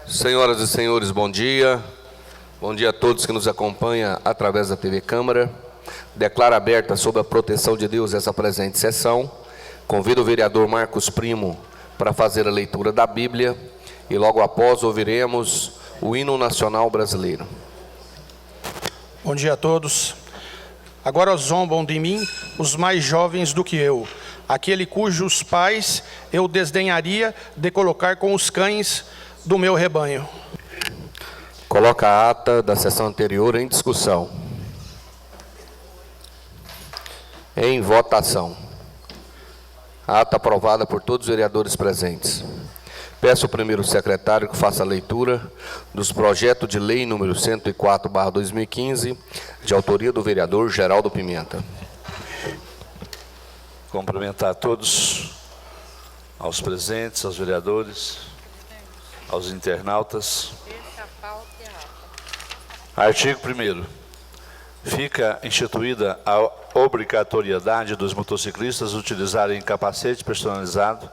Senhoras e senhores, bom dia. Bom dia a todos que nos acompanham através da TV Câmara. Declaro aberta, sob a proteção de Deus, essa presente sessão. Convido o vereador Marcos Primo para fazer a leitura da Bíblia e logo após ouviremos o hino nacional brasileiro. Bom dia a todos. Agora zombam de mim os mais jovens do que eu, aquele cujos pais eu desdenharia de colocar com os cães do meu rebanho. Coloca a ata da sessão anterior em discussão. Em votação. A ata aprovada por todos os vereadores presentes. Peço ao primeiro secretário que faça a leitura dos projetos de lei número 104/2015, de autoria do vereador Geraldo Pimenta. Cumprimentar a todos, aos presentes, aos vereadores, aos internautas. Artigo 1º. Fica instituída a obrigatoriedade dos motociclistas utilizarem capacete personalizado,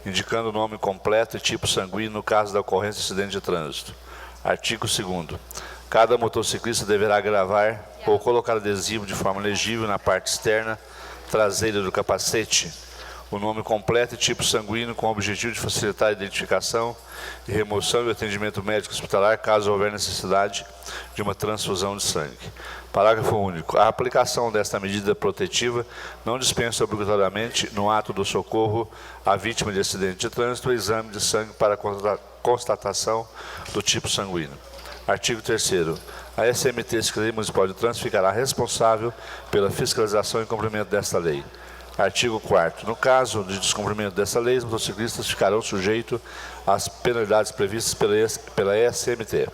indicando o nome completo e tipo sanguíneo no caso da ocorrência de acidente de trânsito. Artigo 2º. Cada motociclista deverá gravar ou colocar adesivo de forma legível na parte externa traseira do capacete o nome completo e tipo sanguíneo, com o objetivo de facilitar a identificação e remoção e atendimento médico hospitalar, caso houver necessidade de uma transfusão de sangue. Parágrafo único. A aplicação desta medida protetiva não dispensa obrigatoriamente, no ato do socorro à vítima de acidente de trânsito, o exame de sangue para constatação do tipo sanguíneo. Artigo 3º. A SMT, Secretaria Municipal de Trânsito, ficará responsável pela fiscalização e cumprimento desta lei. Artigo 4º. No caso de descumprimento dessa lei, os motociclistas ficarão sujeitos às penalidades previstas pela SMT.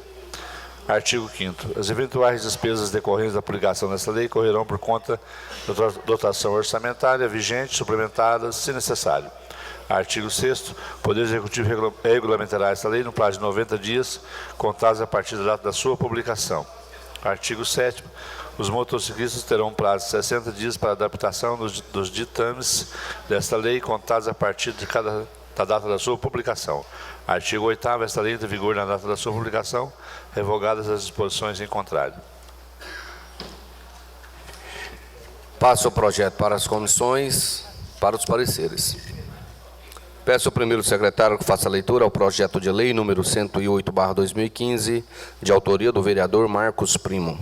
Artigo 5º. As eventuais despesas decorrentes da aplicação dessa lei correrão por conta da dotação orçamentária vigente, suplementadas, se necessário. Artigo 6º. O Poder Executivo regulamentará esta lei no prazo de 90 dias, contados a partir da data da sua publicação. Artigo 7º. Os motociclistas terão um prazo de 60 dias para adaptação dos ditames desta lei, contados a partir da data da sua publicação. Artigo 8º. Esta lei entra em vigor na data da sua publicação, revogadas as disposições em contrário. Passo o projeto para as comissões, para os pareceres. Peço ao primeiro secretário que faça a leitura ao projeto de lei número 108/2015, de autoria do vereador Marcos Primo.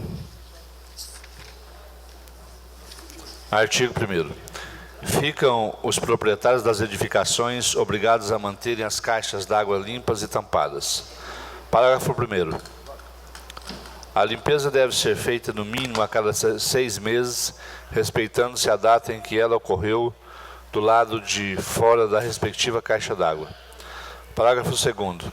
Artigo 1º. Ficam os proprietários das edificações obrigados a manterem as caixas d'água limpas e tampadas. Parágrafo 1º. A limpeza deve ser feita no mínimo a cada 6 meses, respeitando-se a data em que ela ocorreu do lado de fora da respectiva caixa d'água. Parágrafo 2º.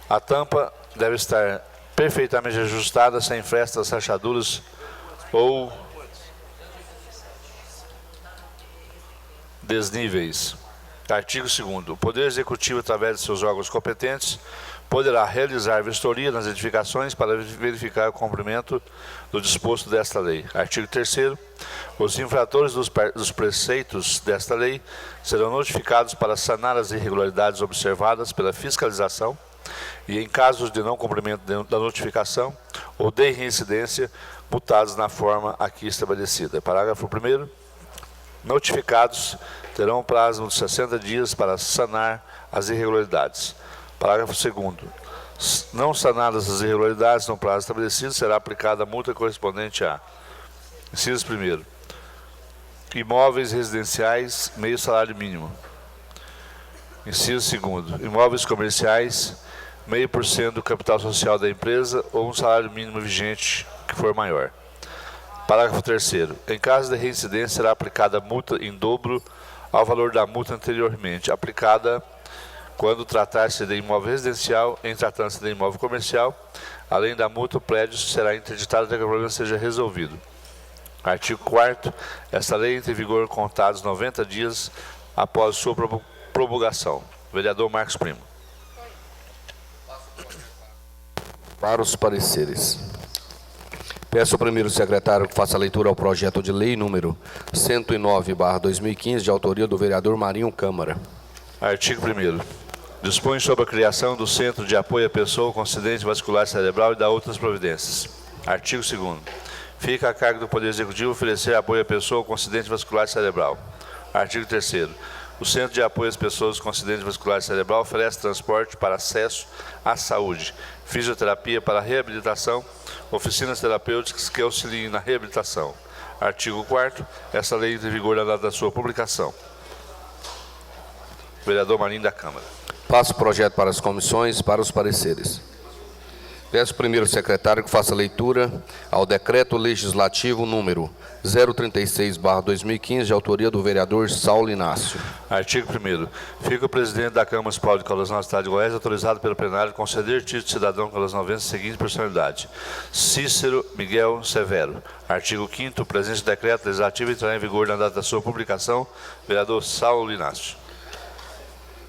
A tampa deve estar perfeitamente ajustada, sem frestas, rachaduras ou desníveis. Artigo 2º. O Poder Executivo, através de seus órgãos competentes, poderá realizar vistoria nas edificações para verificar o cumprimento do disposto desta lei. Artigo 3º. Os infratores dos preceitos desta lei serão notificados para sanar as irregularidades observadas pela fiscalização e, em casos de não cumprimento da notificação ou de reincidência, multados na forma aqui estabelecida. Parágrafo 1º. Notificados terão um prazo de 60 dias para sanar as irregularidades. Parágrafo 2º. Não sanadas as irregularidades no prazo estabelecido, será aplicada a multa correspondente a: inciso 1º. Imóveis residenciais, meio salário mínimo. Inciso 2º. Imóveis comerciais, 0,5% do capital social da empresa ou um salário mínimo vigente que for maior. Parágrafo 3º. Em caso de reincidência, será aplicada multa em dobro ao valor da multa anteriormente aplicada quando tratar-se de imóvel residencial. Em tratando-se de imóvel comercial, além da multa, o prédio será interditado até que o problema seja resolvido. Artigo 4º. Esta lei entra em vigor contados 90 dias após sua promulgação. Vereador Marcos Primo. Para os pareceres. Peço ao primeiro secretário que faça a leitura ao projeto de lei número 109/2015, de autoria do vereador Marinho Câmara. Artigo 1º. Dispõe sobre a criação do Centro de Apoio à Pessoa com Acidente Vascular Cerebral e dá outras providências. Artigo 2º. Fica a cargo do Poder Executivo oferecer apoio à pessoa com acidente vascular cerebral. Artigo 3º. O Centro de Apoio às Pessoas com Acidente Vascular Cerebral oferece transporte para acesso à saúde, fisioterapia para reabilitação, oficinas terapêuticas que auxiliem na reabilitação. Artigo 4º. Essa lei entra em vigor na data da sua publicação. Vereador Marinho da Câmara. Passo o projeto para as comissões, para os pareceres. Peço primeiro ao secretário que faça leitura ao decreto legislativo número 036/2015, de autoria do vereador Saulo Inácio. Artigo 1º. Fica o presidente da Câmara Municipal de Caldas Novas, Estado de Goiás, autorizado pelo plenário a conceder título de cidadão caldas-novense a seguinte personalidade: Cícero Miguel Severo. Artigo 5º. O presente decreto legislativo entrará em vigor na data da sua publicação. Vereador Saulo Inácio.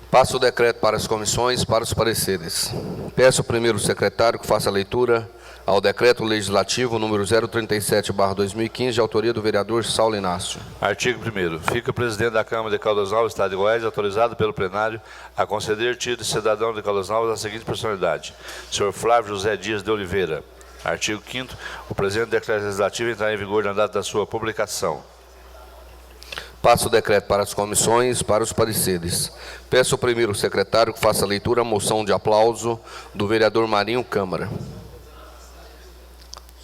Passo o decreto para as comissões, para os pareceres. Peço primeiro ao secretário que faça leitura ao decreto legislativo número 037/2015, de autoria do vereador Saulo Inácio. Artigo 1º. Fica o presidente da Câmara de Caldas Novas, Estado de Goiás, autorizado pelo plenário a conceder título de cidadão de Caldas Novas a seguinte personalidade: Sr. Flávio José Dias de Oliveira. Artigo 5º. O presente decreto legislativo entrará em vigor na data da sua publicação. Passo o decreto para as comissões, para os pareceres. Peço primeiro ao secretário que faça leitura à moção de aplauso do vereador Marinho Câmara.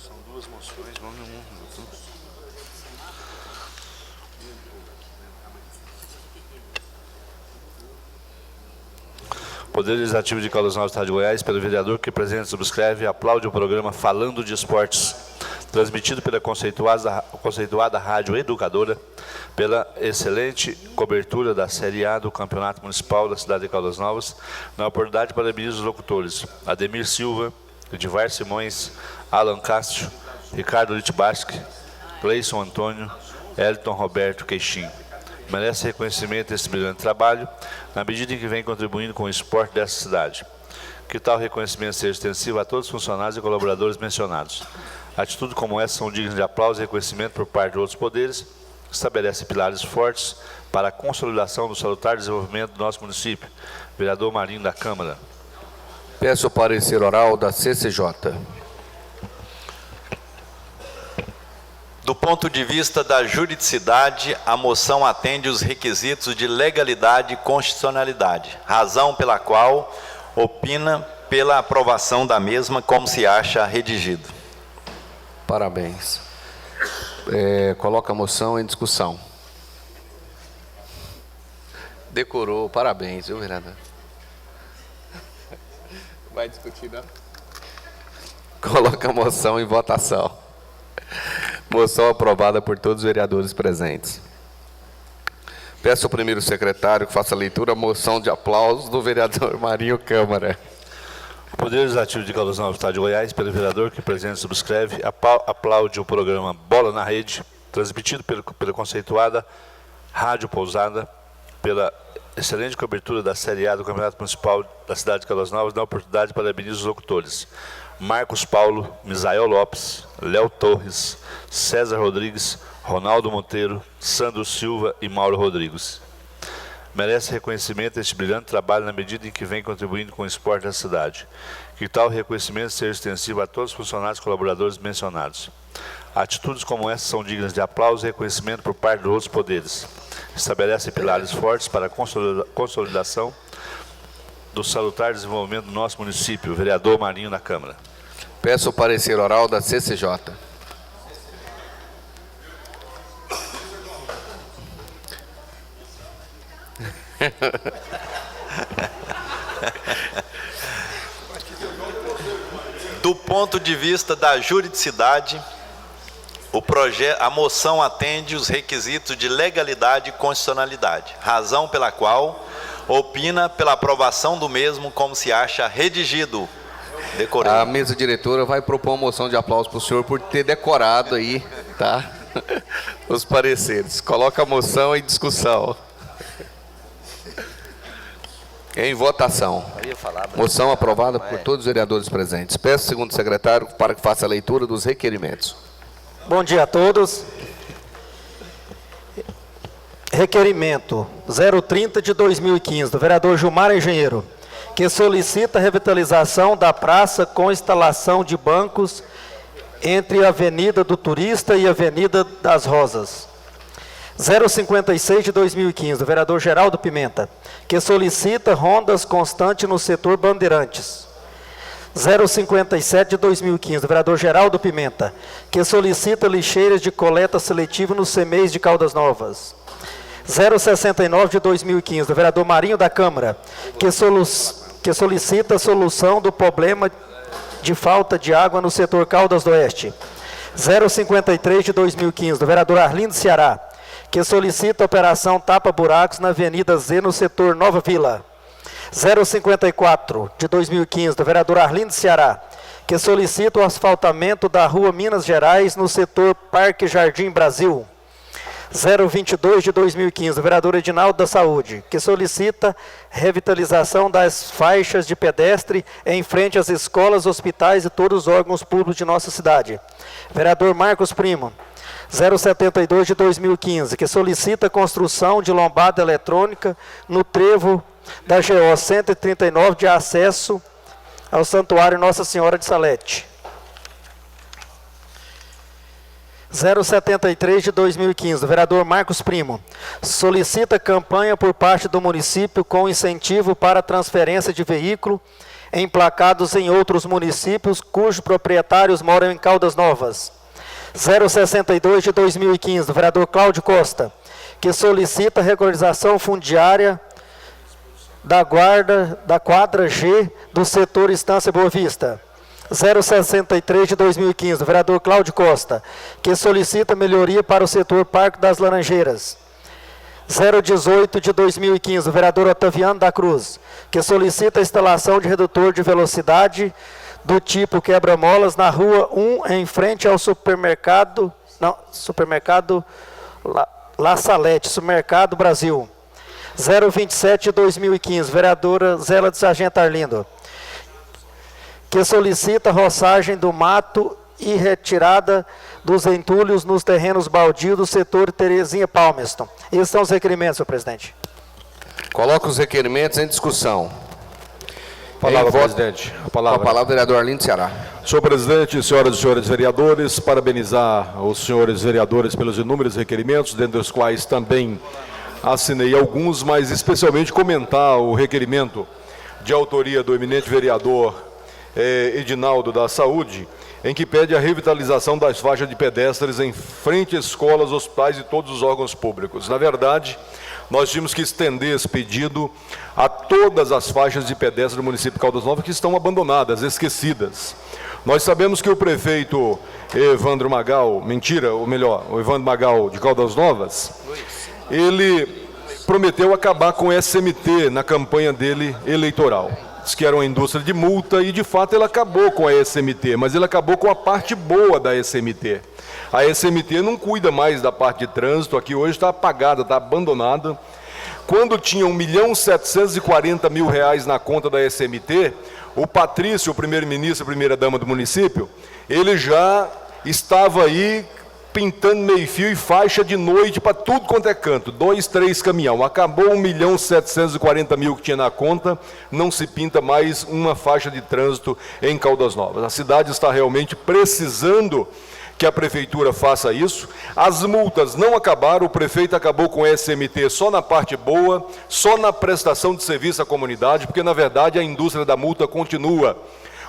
São duas moções, vamos em um. Poder Legislativo de Caldas Novas, Estado de Goiás, pelo vereador que presente subscreve, aplaude o programa Falando de Esportes, transmitido pela conceituada Rádio Educadora, pela excelente cobertura da Série A do Campeonato Municipal da cidade de Caldas Novas. Na oportunidade, parabenizo os locutores Ademir Silva, Edivar Simões, Alan Castro, Ricardo Litbasque, Cleison Antônio, Elton Roberto Queixim. Merece reconhecimento esse brilhante trabalho, na medida em que vem contribuindo com o esporte dessa cidade. Que tal reconhecimento seja extensivo a todos os funcionários e colaboradores mencionados. Atitudes como essa são dignas de aplauso e reconhecimento por parte de outros poderes, que estabelece pilares fortes para a consolidação do salutar desenvolvimento do nosso município. Vereador Marinho da Câmara. Peço o parecer oral da CCJ. Do ponto de vista da juridicidade, a moção atende os requisitos de legalidade e constitucionalidade, razão pela qual opina pela aprovação da mesma como se acha redigido. Parabéns. Coloca a moção em discussão. Decorou, parabéns, viu, vereador? Vai discutir, não? Coloca a moção em votação. Moção aprovada por todos os vereadores presentes. Peço ao primeiro secretário que faça a leitura da moção de aplauso do vereador Marinho Câmara. O Poder Legislativo de Caldas Novas, Estado de Goiás, pelo vereador que presente subscreve, aplaude o programa Bola na Rede, transmitido pela conceituada Rádio Pousada, pela excelente cobertura da Série A do Campeonato Municipal da cidade de Caldas Novas. Na oportunidade, parabenizo os locutores Marcos Paulo, Misael Lopes, Léo Torres, César Rodrigues, Ronaldo Monteiro, Sandro Silva e Mauro Rodrigues. Merece reconhecimento este brilhante trabalho na medida em que vem contribuindo com o esporte da cidade. Que tal reconhecimento seja extensivo a todos os funcionários e colaboradores mencionados. Atitudes como essa são dignas de aplauso e reconhecimento por parte dos outros poderes. Estabelece pilares fortes para a consolidação do salutar desenvolvimento do nosso município. Vereador Marinho na Câmara. Peço o parecer oral da CCJ. Do ponto de vista da juridicidade, a moção atende os requisitos de legalidade e constitucionalidade, razão pela qual opina pela aprovação do mesmo como se acha redigido. Decorei. A mesa diretora vai propor uma moção de aplauso para o senhor por ter decorado aí, tá? Os pareceres. Coloca a moção em discussão. Em votação. Moção aprovada por todos os vereadores presentes. Peço ao segundo secretário para que faça a leitura dos requerimentos. Bom dia a todos. Requerimento 030 de 2015, do vereador Gilmar Engenheiro. que solicita a revitalização da praça com instalação de bancos entre a Avenida do Turista e a Avenida das Rosas. 056 de 2015, do vereador Geraldo Pimenta, que solicita rondas constantes no setor Bandeirantes. 057 de 2015, do vereador Geraldo Pimenta, que solicita lixeiras de coleta seletiva no CEMEIS de Caldas Novas. 069 de 2015, do vereador Marinho da Câmara, que solicita a solução do problema de falta de água no setor Caldas do Oeste. 053 de 2015, do vereador Arlindo Ceará, que solicita a operação tapa-buracos na Avenida Z, no setor Nova Vila. 054 de 2015, do vereador Arlindo Ceará, que solicita o asfaltamento da rua Minas Gerais, no setor Parque Jardim Brasil. 022 de 2015, do vereador Edinaldo da Saúde, que solicita revitalização das faixas de pedestre em frente às escolas, hospitais e todos os órgãos públicos de nossa cidade. Vereador Marcos Primo. 072 de 2015, que solicita a construção de lombada eletrônica no trevo da GO 139 de acesso ao Santuário Nossa Senhora de Salete. 073 de 2015, do vereador Marcos Primo, solicita campanha por parte do município com incentivo para transferência de veículo emplacados em outros municípios cujos proprietários moram em Caldas Novas. 062 de 2015, do vereador Cláudio Costa, que solicita regularização fundiária da quadra G do setor Estância Boa Vista. 063 de 2015, do vereador Cláudio Costa, que solicita melhoria para o setor Parque das Laranjeiras. 018 de 2015, do vereador Otaviano da Cruz, que solicita a instalação de redutor de velocidade do tipo quebra-molas na rua 1, em frente ao supermercado La Salete, Supermercado Brasil. 027 de 2015, vereadora Zélia de Sargento Arlindo, que solicita roçagem do mato e retirada dos entulhos nos terrenos baldios do setor Terezinha Palmerston. Esses são os requerimentos, senhor presidente. Coloca os requerimentos em discussão. Palavra, presidente. Com a palavra, vereador Arlindo Ceará. Senhor presidente, senhoras e senhores vereadores, parabenizar os senhores vereadores pelos inúmeros requerimentos, dentre os quais também assinei alguns, mas especialmente comentar o requerimento de autoria do eminente vereador Edinaldo da Saúde, em que pede a revitalização das faixas de pedestres em frente a escolas, hospitais e todos os órgãos públicos. Na verdade, nós tínhamos que estender esse pedido a todas as faixas de pedestre do município de Caldas Novas que estão abandonadas, esquecidas. Nós sabemos que o prefeito Evandro Magal, o Evandro Magal de Caldas Novas, ele prometeu acabar com o SMT na campanha dele eleitoral. Diz que era uma indústria de multa e, de fato, ele acabou com a SMT, mas ele acabou com a parte boa da SMT. A SMT não cuida mais da parte de trânsito, aqui hoje está apagada, está abandonada. Quando tinha R$1.740.000 na conta da SMT, o Patrício, o primeiro-ministro e a primeira-dama do município, ele já estava aí pintando meio-fio e faixa de noite para tudo quanto é canto, 2, 3 caminhão. Acabou R$1.740.000 que tinha na conta, não se pinta mais uma faixa de trânsito em Caldas Novas. A cidade está realmente precisando que a prefeitura faça isso. As multas não acabaram, o prefeito acabou com o SMT só na parte boa, só na prestação de serviço à comunidade, porque na verdade a indústria da multa continua.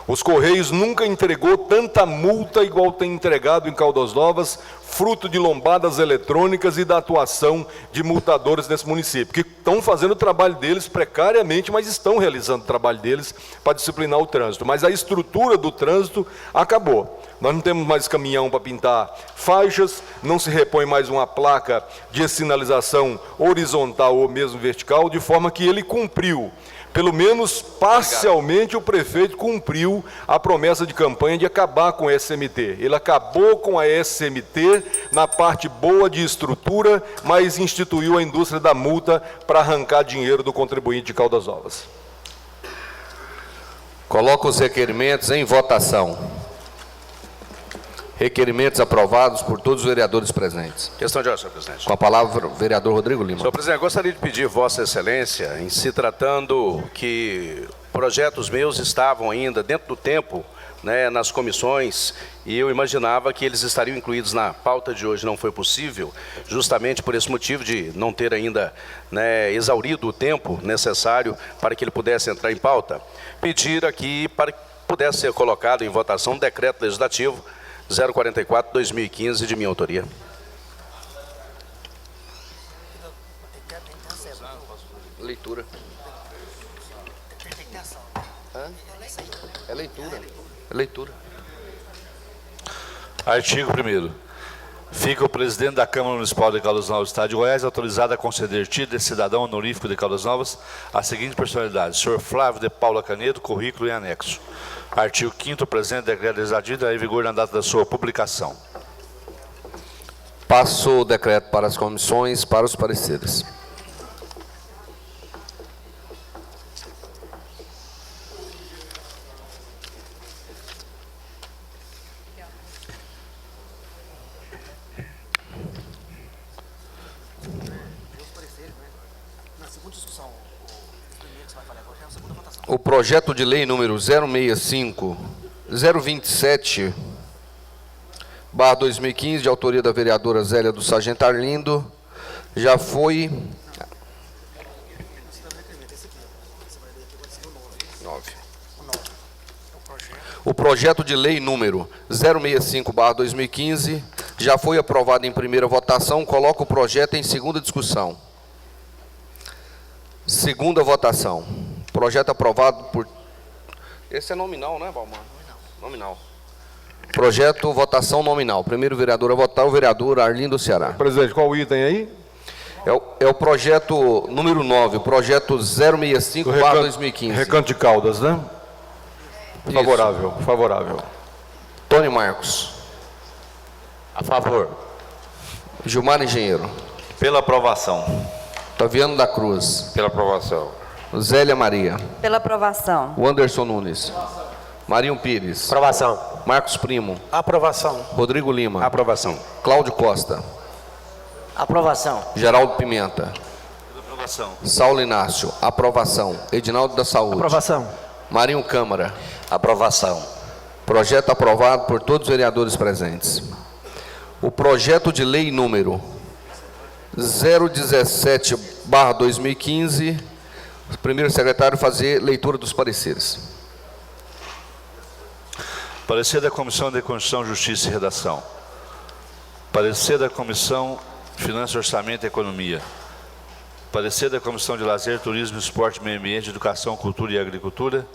Os Correios nunca entregou tanta multa igual tem entregado em Caldas Novas, fruto de lombadas eletrônicas e da atuação de multadores nesse município, que estão fazendo o trabalho deles precariamente, mas estão realizando o trabalho deles para disciplinar o trânsito. Mas a estrutura do trânsito acabou. Nós não temos mais caminhão para pintar faixas, não se repõe mais uma placa de sinalização horizontal ou mesmo vertical, de forma que ele cumpriu. Pelo menos parcialmente o prefeito cumpriu a promessa de campanha de acabar com a SMT. Ele acabou com a SMT na parte boa de estrutura, mas instituiu a indústria da multa para arrancar dinheiro do contribuinte de Caldas Novas. Coloca os requerimentos em votação. Requerimentos aprovados por todos os vereadores presentes. Questão de ordem, senhor presidente. Com a palavra, o vereador Rodrigo Lima. Senhor presidente, gostaria de pedir Vossa Excelência, em se tratando que projetos meus estavam ainda dentro do tempo, né, nas comissões, e eu imaginava que eles estariam incluídos na pauta de hoje. Não foi possível, justamente por esse motivo de não ter ainda, né, exaurido o tempo necessário para que ele pudesse entrar em pauta. Pedir aqui para que pudesse ser colocado em votação o decreto legislativo 044/2015 de minha autoria. Leitura. É leitura. É leitura. Artigo 1º. Fica o presidente da Câmara Municipal de Caldas Novas, Estado de Goiás, autorizado a conceder título de cidadão honorífico de Caldas Novas a seguinte personalidade: Sr. Flávio de Paula Canedo, currículo e anexo. Artigo 5º. O presente decreto legislativo está em vigor na data da sua publicação. Passo o decreto para as comissões, para os pareceres. O projeto de lei número 027/2015, de autoria da vereadora Zélia do Sargento Arlindo, já foi... 9. O projeto de lei número 065/2015 já foi aprovado em primeira votação. Coloco o projeto em segunda discussão. Segunda votação. Projeto aprovado por... Esse é nominal, né, Valmar? Nominal. Projeto, votação nominal. Primeiro vereador a votar, o vereador Arlindo Ceará. Presidente, qual o item aí? É o projeto número 9, o projeto 065/2015. Recanto de Caldas, né? Isso. Favorável, favorável. Tony Marcos. A favor. Gilmar Engenheiro. Pela aprovação. Taviano da Cruz. Pela aprovação. Zélia Maria. Pela aprovação. Wanderson Nunes. Marinho Pires. Aprovação. Marcos Primo. Aprovação. Rodrigo Lima. Aprovação. Cláudio Costa. Aprovação. Geraldo Pimenta. Aprovação. Saulo Inácio. Aprovação. Edinaldo da Saúde. Aprovação. Marinho Câmara. Aprovação. Projeto aprovado por todos os vereadores presentes. O projeto de lei número 017/2015, primeiro secretário fazer leitura dos pareceres. Parecer da Comissão de Constituição, Justiça e Redação. Parecer da Comissão Finanças, Orçamento e Economia. Parecer da Comissão de Lazer, Turismo, Esporte, Meio Ambiente, Educação, Cultura e Agricultura.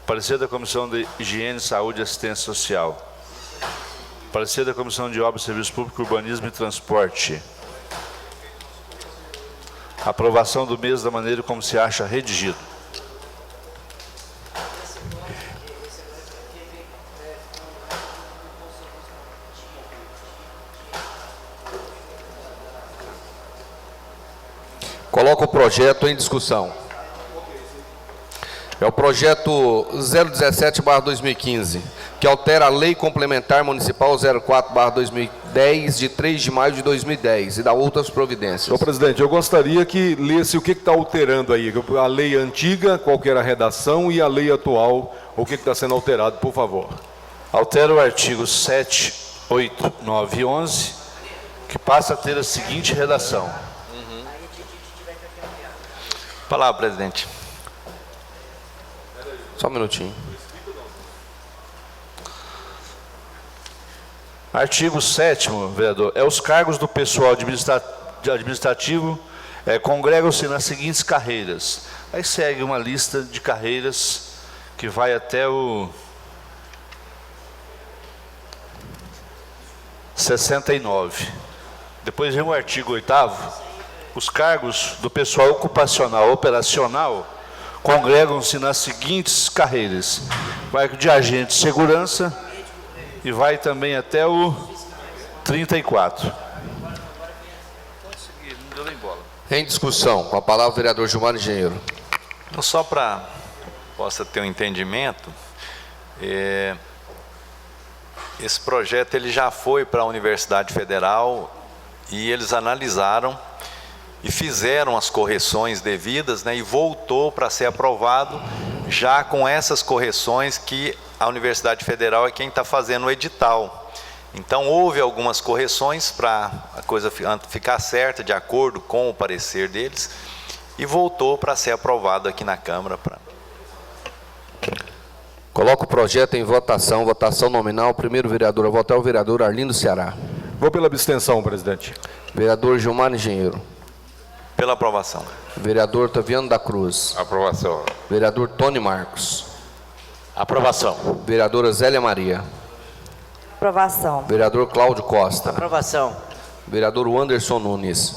Parecer da Comissão de Higiene, Saúde e Assistência Social. Parecer da Comissão de Obras, Serviços Públicos, Urbanismo e Transporte. Aprovação do mesmo da maneira como se acha redigido. Coloco o projeto em discussão. É o projeto 017/2015, que altera a Lei Complementar Municipal 04/2010, de 3 de maio de 2010, e dá outras providências. Senhor presidente, eu gostaria que lesse o que está alterando aí, a lei antiga, qual que era a redação, e a lei atual, o que está sendo alterado, por favor. Altera o artigo 7, 8, 9 e 11, que passa a ter a seguinte redação. Palavra, presidente. Só um minutinho. Artigo 7º, vereador, os cargos do pessoal administrativo congregam-se nas seguintes carreiras. Aí segue uma lista de carreiras que vai até o 69. Depois vem o artigo 8º. Os cargos do pessoal ocupacional operacional congregam-se nas seguintes carreiras. Vai de agente de segurança e vai também até o 34. Em discussão, com a palavra o vereador Gilmar Engenheiro. Então, só para possa ter um entendimento, esse projeto ele já foi para a Universidade Federal e eles analisaram e fizeram as correções devidas, né, e voltou para ser aprovado, já com essas correções que a Universidade Federal é quem está fazendo o edital. Então houve algumas correções para a coisa ficar certa, de acordo com o parecer deles, e voltou para ser aprovado aqui na Câmara. Coloco o projeto em votação. Votação nominal. O primeiro vereador a votar é o vereador Arlindo Ceará. Vou pela abstenção, presidente. Vereador Gilmar Engenheiro. Pela aprovação. Vereador Taviano da Cruz. Aprovação. Vereador Tony Marcos. Aprovação. Vereadora Zélia Maria. Aprovação. Vereador Cláudio Costa. Aprovação. Vereador Wanderson Nunes.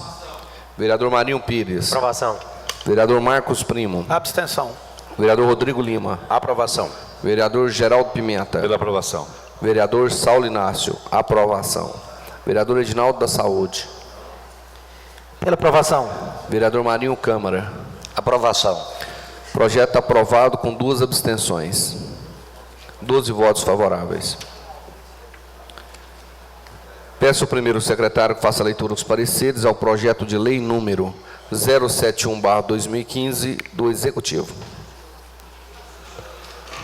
Vereador Marinho Pires. Aprovação. Vereador Marcos Primo. Abstenção. Vereador Rodrigo Lima. Aprovação. Vereador Geraldo Pimenta. Pela aprovação. Vereador Saulo Inácio. Aprovação. Vereador Edinaldo da Saúde. Pela aprovação. Vereador Marinho Câmara. Aprovação. Projeto aprovado com 2 abstenções. 12 votos favoráveis. Peço ao primeiro secretário que faça a leitura dos pareceres ao projeto de lei número 071/2015 do Executivo.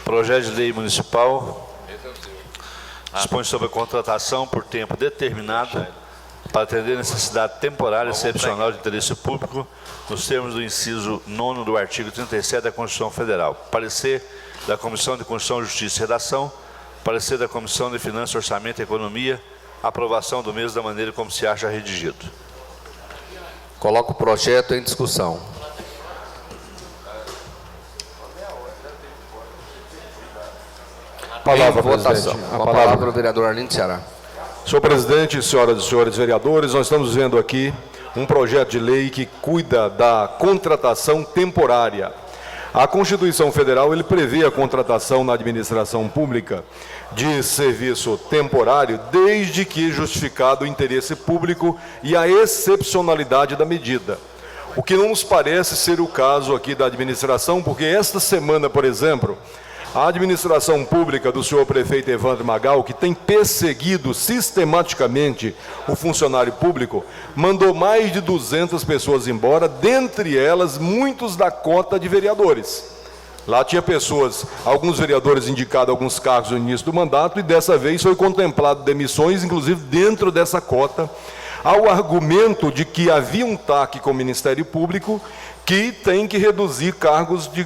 Projeto de lei municipal dispõe sobre a contratação por tempo determinado para atender necessidade temporária excepcional de interesse público nos termos do inciso 9º do artigo 37 da Constituição Federal. Parecer da Comissão de Constituição, Justiça e Redação. Parecer da Comissão de Finanças, Orçamento e Economia. Aprovação do mesmo da maneira como se acha redigido. Coloco o projeto em discussão. Palavra, Em votação. presidente. Com a palavra o vereador Arlindo Ceará. Senhor presidente, senhoras e senhores vereadores, nós estamos vendo aqui um projeto de lei que cuida da contratação temporária. A Constituição Federal ele prevê a contratação na administração pública de serviço temporário, desde que justificado o interesse público e a excepcionalidade da medida. O que não nos parece ser o caso aqui da administração, porque esta semana, por exemplo, a administração pública do senhor prefeito Evandro Magal, que tem perseguido sistematicamente o funcionário público, mandou mais de 200 pessoas embora, dentre elas muitos da cota de vereadores. Lá tinha pessoas, alguns vereadores indicados a alguns cargos no início do mandato, e dessa vez foi contemplado demissões, inclusive dentro dessa cota, ao argumento de que havia um TAC com o Ministério Público que tem que reduzir cargos de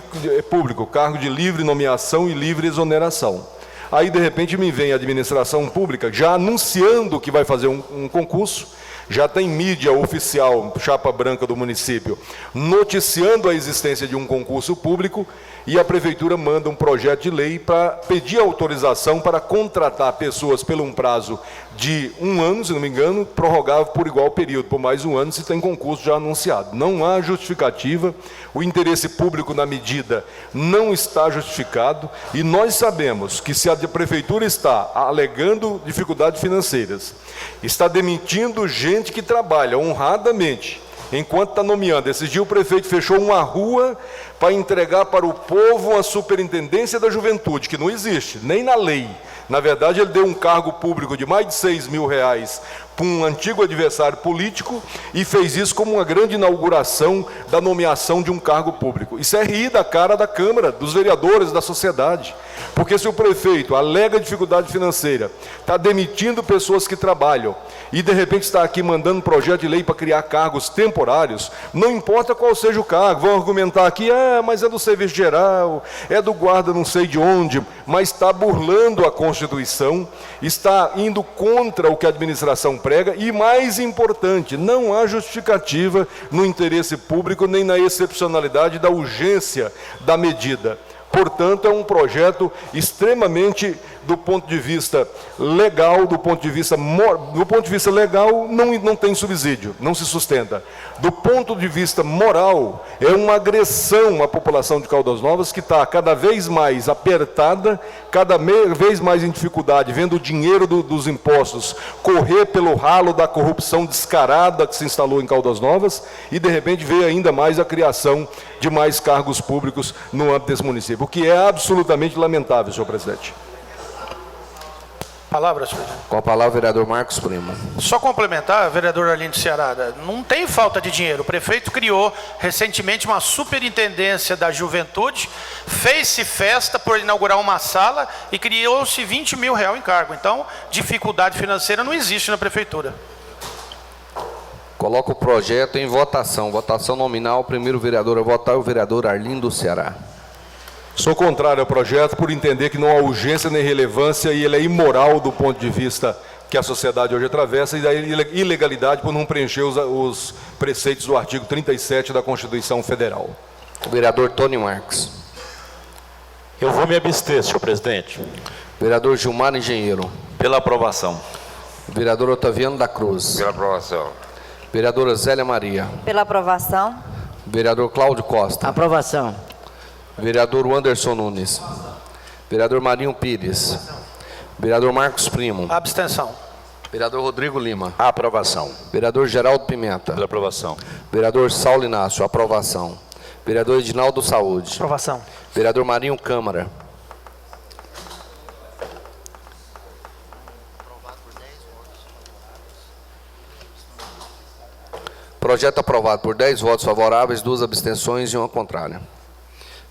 público, cargo de livre nomeação e livre exoneração. Aí, de repente, me vem a administração pública já anunciando que vai fazer um concurso, já tem mídia oficial, chapa branca do município, noticiando a existência de um concurso público, e a prefeitura manda um projeto de lei para pedir autorização para contratar pessoas por um prazo de 1 ano, se não me engano, prorrogável por igual período, por mais 1 ano, se tem concurso já anunciado. Não há justificativa, o interesse público na medida não está justificado, e nós sabemos que se a prefeitura está alegando dificuldades financeiras, está demitindo gente que trabalha honradamente, enquanto está nomeando. Esses dias o prefeito fechou uma rua para entregar para o povo a superintendência da juventude, que não existe, nem na lei. Na verdade, ele deu um cargo público de mais de R$6 mil para um antigo adversário político e fez isso como uma grande inauguração da nomeação de um cargo público. Isso é rir da cara da Câmara, dos vereadores, da sociedade. Porque se o prefeito alega dificuldade financeira, está demitindo pessoas que trabalham e de repente está aqui mandando um projeto de lei para criar cargos temporários, não importa qual seja o cargo, vão argumentar aqui, mas é do serviço geral, é do guarda não sei de onde, mas está burlando a Constituição, está indo contra o que a administração prega e, mais importante, não há justificativa no interesse público nem na excepcionalidade da urgência da medida. Portanto, é um projeto extremamente, do ponto de vista legal, do ponto de vista legal, não tem subsídio, não se sustenta. Do ponto de vista moral, é uma agressão à população de Caldas Novas, que está cada vez mais apertada, cada vez mais em dificuldade, vendo o dinheiro dos impostos correr pelo ralo da corrupção descarada que se instalou em Caldas Novas, e de repente veio ainda mais a criação de mais cargos públicos no âmbito desse município, o que é absolutamente lamentável, senhor presidente. Palavra, senhor presidente. Com a palavra, o vereador Marcos Primo. Só complementar, vereador Arlindo Ceará, não tem falta de dinheiro. O prefeito criou recentemente uma superintendência da juventude, fez-se festa por inaugurar uma sala e criou-se R$20 mil em cargo. Então, dificuldade financeira não existe na prefeitura. Coloco o projeto em votação. Votação nominal. O primeiro vereador a votar é o vereador Arlindo Ceará. Sou contrário ao projeto por entender que não há urgência nem relevância e ele é imoral do ponto de vista que a sociedade hoje atravessa e da ilegalidade por não preencher os preceitos do artigo 37 da Constituição Federal. O vereador Tony Marques. Eu vou me abster, senhor presidente. Vereador Gilmar Engenheiro. Pela aprovação. Vereador Otaviano da Cruz. Pela aprovação. Vereadora Zélia Maria. Pela aprovação. Vereador Cláudio Costa. Aprovação. Vereador Wanderson Nunes. Vereador Marinho Pires. Vereador Marcos Primo. Abstenção. Vereador Rodrigo Lima. Aprovação. Vereador Geraldo Pimenta. Pela aprovação. Vereador Saulo Inácio. Aprovação. Vereador Edinaldo Saúde. Aprovação. Vereador Marinho Câmara. Projeto aprovado por 10 votos favoráveis, 2 abstenções e 1 contrária.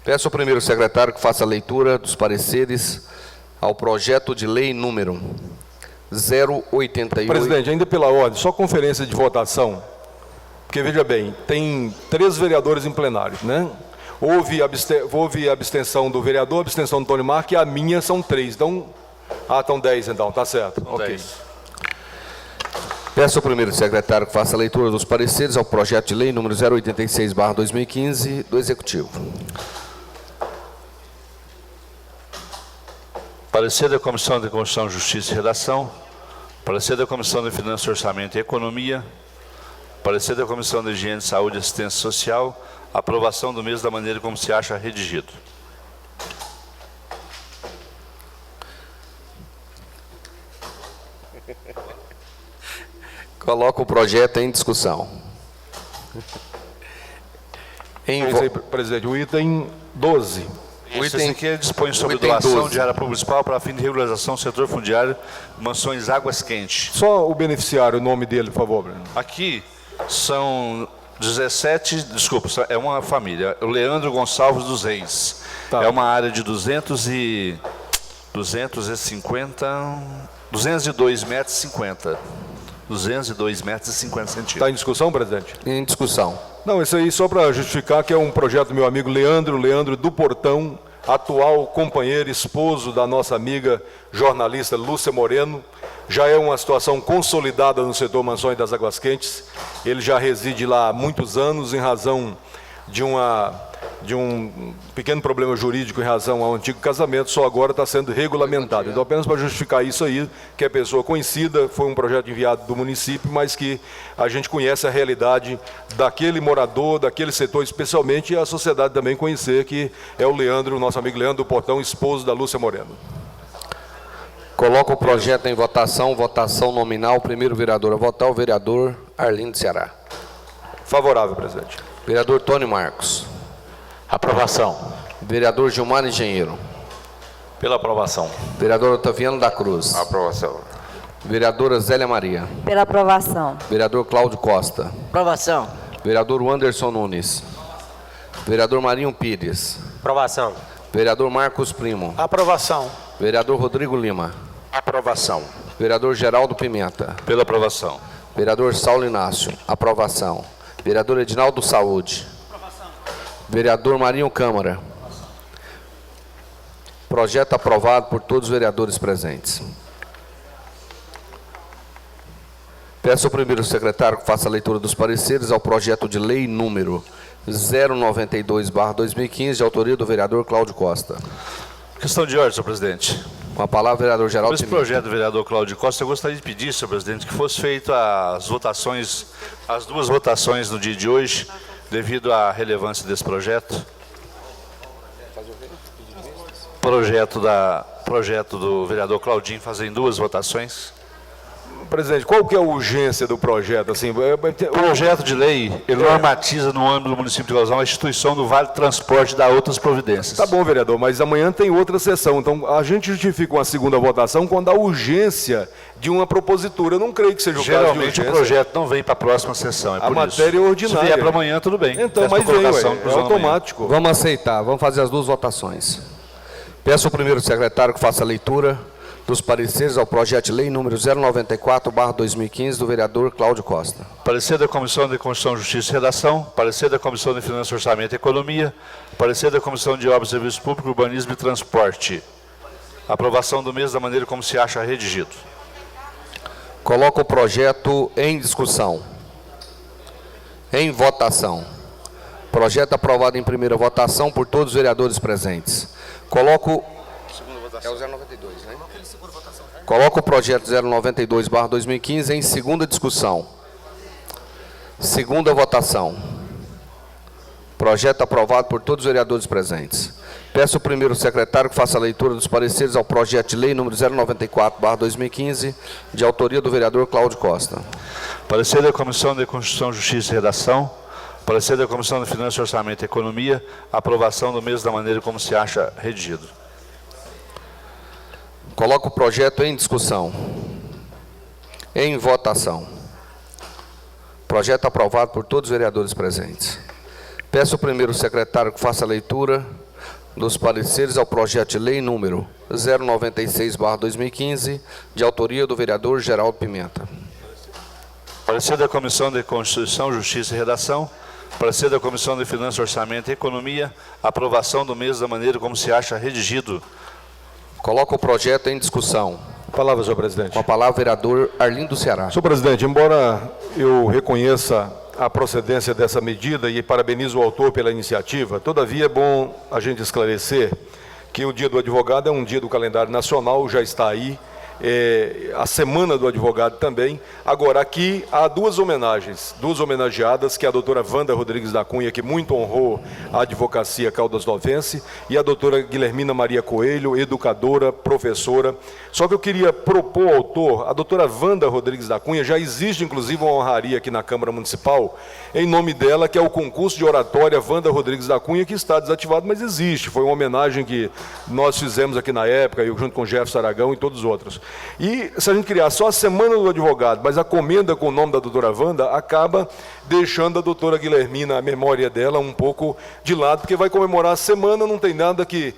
Peço ao primeiro secretário que faça a leitura dos pareceres ao projeto de lei número 088. Presidente, ainda pela ordem, só conferência de votação, porque veja bem, tem 3 vereadores em plenário, né? Houve abstenção do vereador, abstenção do Tony Marques e a minha são 3, então... estão 10 então, tá certo. Ok. 10. Peço ao primeiro secretário que faça a leitura dos pareceres ao projeto de lei número 086/2015 do Executivo. Parecer da Comissão de Constituição, Justiça e Redação. Parecer da Comissão de Finanças, Orçamento e Economia. Parecer da Comissão de Higiene, Saúde e Assistência Social. Aprovação do mesmo da maneira como se acha redigido. Coloco o projeto em discussão. Presidente, o item 12. Esse aqui dispõe sobre item doação 12. de área municipal para fim de regularização do setor fundiário, mansões Águas Quentes. Só o beneficiário, o nome dele, por favor, Breno. Aqui são 17, desculpa, é uma família, o Leandro Gonçalves dos Reis. Tá. É uma área de 202 metros e 50. 202 metros e 50 centímetros. Está em discussão, presidente? Em discussão. Não, isso aí só para justificar que é um projeto do meu amigo Leandro do Portão, atual companheiro, esposo da nossa amiga jornalista Lúcia Moreno. Já é uma situação consolidada no setor Mansões das Águas Quentes. Ele já reside lá há muitos anos em razão de um pequeno problema jurídico em razão ao antigo casamento, só agora está sendo regulamentado. Então, apenas para justificar isso aí, que é pessoa conhecida, foi um projeto enviado do município, mas que a gente conhece a realidade daquele morador, daquele setor especialmente, e a sociedade também conhecer que é o Leandro, nosso amigo Leandro do Portão, esposo da Lúcia Moreno. Coloco o projeto em votação, votação nominal. O primeiro vereador a votar, o vereador Arlindo Ceará. Favorável, presidente. Vereador Tony Marcos. Aprovação. Vereador Gilmar Engenheiro. Pela aprovação. Vereador Otaviano da Cruz. Aprovação. Vereadora Zélia Maria. Pela aprovação. Vereador Cláudio Costa. Aprovação. Vereador Wanderson Nunes. Vereador Marinho Pires. Aprovação. Vereador Marcos Primo. Aprovação. Vereador Rodrigo Lima. Aprovação. Vereador Geraldo Pimenta. Pela aprovação. Vereador Saulo Inácio. Aprovação. Vereador Edinaldo Saúde. Aprovação. Vereador Marinho Câmara. Projeto aprovado por todos os vereadores presentes. Peço ao primeiro secretário que faça a leitura dos pareceres ao projeto de lei número 092/2015, de autoria do vereador Cláudio Costa. Questão de ordem, senhor presidente. Com a palavra, vereador Geraldo Esse Pimenta. projeto do vereador Cláudio Costa, eu gostaria de pedir, senhor presidente, que fosse feito as duas votações no dia de hoje, devido à relevância desse projeto. Projeto do vereador Claudinho fazer em 2 votações. Presidente, qual que é a urgência do projeto? Assim, O projeto de lei, ele normatiza no âmbito do município de Galeazão a instituição do Vale Transporte e dá outras providências. Tá bom, vereador, mas amanhã tem outra sessão. Então, a gente justifica uma segunda votação quando há urgência de uma propositura. Eu não creio que seja o caso de Geralmente urgência. o projeto não vem para a próxima sessão. É A por matéria isso. é ordinária. Se vier para amanhã, tudo bem. Então, Peço mas pra vem, colocação, é inclusão amanhã. automático. Vamos aceitar, vamos fazer as duas votações. Peço ao primeiro secretário que faça a leitura dos pareceres ao projeto de lei número 094/2015 do vereador Cláudio Costa. Parecer da Comissão de Constituição, Justiça e Redação, parecer da Comissão de Finanças, Orçamento e Economia, parecer da Comissão de Obras, Serviços Públicos, Urbanismo e Transporte. Aprovação do mesmo da maneira como se acha redigido. Coloco o projeto em discussão. Em votação. Projeto aprovado em primeira votação por todos os vereadores presentes. Coloco... É o 092, né? Coloco o projeto 092/2015 em segunda discussão. Segunda votação. Projeto aprovado por todos os vereadores presentes. Peço ao primeiro secretário que faça a leitura dos pareceres ao projeto de lei número 094/2015, de autoria do vereador Cláudio Costa. Parecer da Comissão de Constituição, Justiça e Redação, parecer da Comissão de Finanças, Orçamento e Economia, aprovação do mesmo da maneira como se acha redigido. Coloco o projeto em discussão. Em votação. Projeto aprovado por todos os vereadores presentes. Peço ao primeiro secretário que faça a leitura dos pareceres ao projeto de lei número 096/2015, de autoria do vereador Geraldo Pimenta. Parecer da Comissão de Constituição, Justiça e Redação, parecer da Comissão de Finanças, Orçamento e Economia, aprovação do mesmo da maneira como se acha redigido. Coloco o projeto em discussão. Palavra, senhor presidente. Com a palavra, o vereador Arlindo Ceará. Senhor presidente, embora eu reconheça a procedência dessa medida e parabenizo o autor pela iniciativa, todavia é bom a gente esclarecer que o Dia do Advogado é um dia do calendário nacional, já está aí, a Semana do Advogado também. Agora, aqui há duas homenagens, duas homenageadas, que é a doutora Wanda Rodrigues da Cunha, que muito honrou a advocacia caldas-novense, e a doutora Guilhermina Maria Coelho, educadora, professora. Só que eu queria propor ao autor, a doutora Wanda Rodrigues da Cunha, já existe inclusive uma honraria aqui na Câmara Municipal, em nome dela, que é o concurso de oratória Wanda Rodrigues da Cunha, que está desativado, mas existe. Foi uma homenagem que nós fizemos aqui na época, eu junto com Jefferson Aragão e todos os outros. E se a gente criar só a Semana do Advogado, mas a comenda com o nome da doutora Wanda, acaba deixando a doutora Guilhermina, a memória dela, um pouco de lado, porque vai comemorar a semana, não tem nada que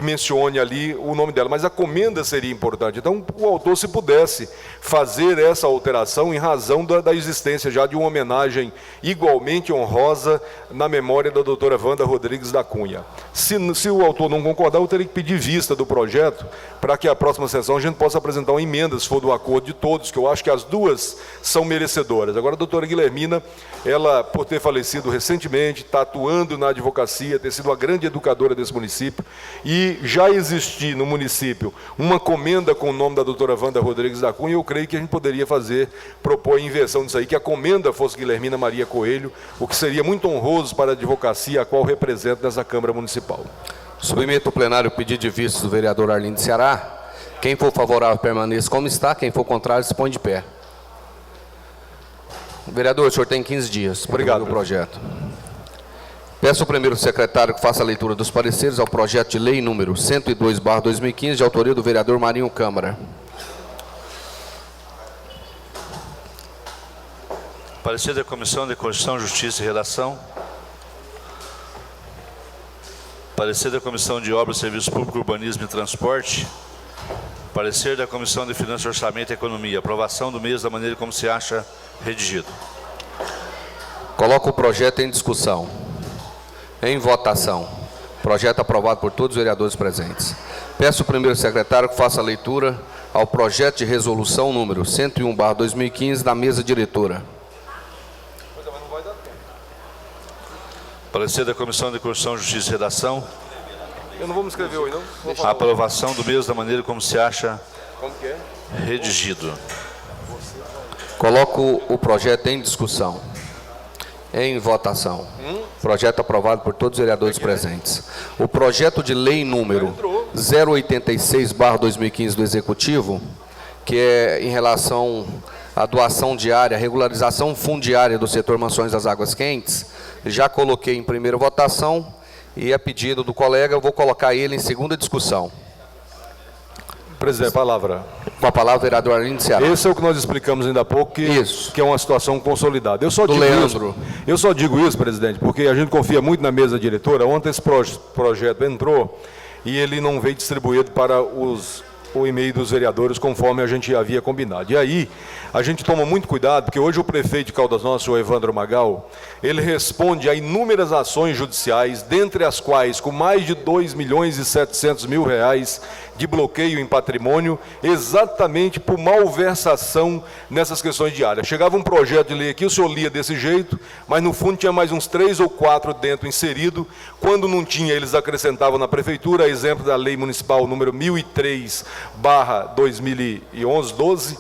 mencione ali o nome dela, mas a comenda seria importante. Então, o autor, se pudesse fazer essa alteração em razão da existência já de uma homenagem igualmente honrosa na memória da doutora Wanda Rodrigues da Cunha. Se o autor não concordar, eu teria que pedir vista do projeto para que a próxima sessão a gente possa apresentar uma emenda, se for do acordo de todos, que eu acho que as duas são merecedoras. Agora, a doutora Guilhermina, ela, por ter falecido recentemente, está atuando na advocacia, ter sido uma grande educadora desse município, e já existir no município uma comenda com o nome da doutora Wanda Rodrigues da Cunha, eu creio que a gente poderia propor a inversão disso aí, que a comenda fosse Guilhermina Maria Coelho, o que seria muito honroso para a advocacia, a qual represento nessa Câmara Municipal. Submeto ao plenário o pedido de vista do vereador Arlindo Ceará. Quem for favorável permaneça como está, quem for contrário se põe de pé. Vereador, o senhor tem 15 dias para Obrigado, o projeto. Peço ao primeiro secretário que faça a leitura dos pareceres ao projeto de lei número 102/2015, de autoria do vereador Marinho Câmara. Parecer da Comissão de Constituição, Justiça e Redação. Parecer da Comissão de Obras, Serviços Públicos, Urbanismo e Transporte. Parecer da Comissão de Finanças, Orçamento e Economia. Aprovação do mesmo da maneira como se acha redigido. Coloco o projeto em discussão. Em votação. Projeto aprovado por todos os vereadores presentes. Peço ao primeiro secretário que faça a leitura ao projeto de resolução número 101/2015 da mesa diretora. Parecer da Comissão de Constituição, Justiça e Redação. Eu não vou me inscrever hoje, não? A aprovação do mesmo da maneira como se acha redigido. Coloco o projeto em discussão. Em votação. Projeto aprovado por todos os vereadores presentes. O projeto de lei número 086/2015 do Executivo, que é em relação à doação diária, regularização fundiária do setor Mansões das Águas Quentes. Já coloquei em primeira votação e, a pedido do colega, eu vou colocar ele em segunda discussão. Presidente, palavra. Com a palavra, o vereador Arlindo Ceará. Esse é o que nós explicamos ainda há pouco, que é uma situação consolidada. Eu só digo isso, presidente, porque a gente confia muito na mesa diretora. Ontem esse projeto entrou e ele não veio distribuído para o e-mail dos vereadores, conforme a gente havia combinado. E aí, a gente toma muito cuidado, porque hoje o prefeito de Caldas Novas, o Evandro Magal, ele responde a inúmeras ações judiciais, dentre as quais, com mais de 2.700.000 reais de bloqueio em patrimônio, exatamente por malversação nessas questões diárias. Chegava um projeto de lei aqui, o senhor lia desse jeito, mas no fundo tinha mais uns 3 ou 4 dentro inserido. Quando não tinha, eles acrescentavam na prefeitura, a exemplo da lei municipal número 1003/2011-12,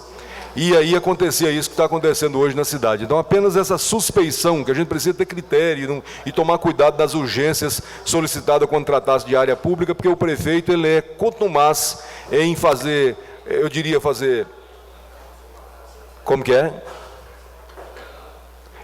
e aí acontecia isso que está acontecendo hoje na cidade. Então, apenas essa suspeição, que a gente precisa ter critério e tomar cuidado das urgências solicitadas quando tratasse de área pública, porque o prefeito ele é contumaz em fazer, eu diria fazer, como que é?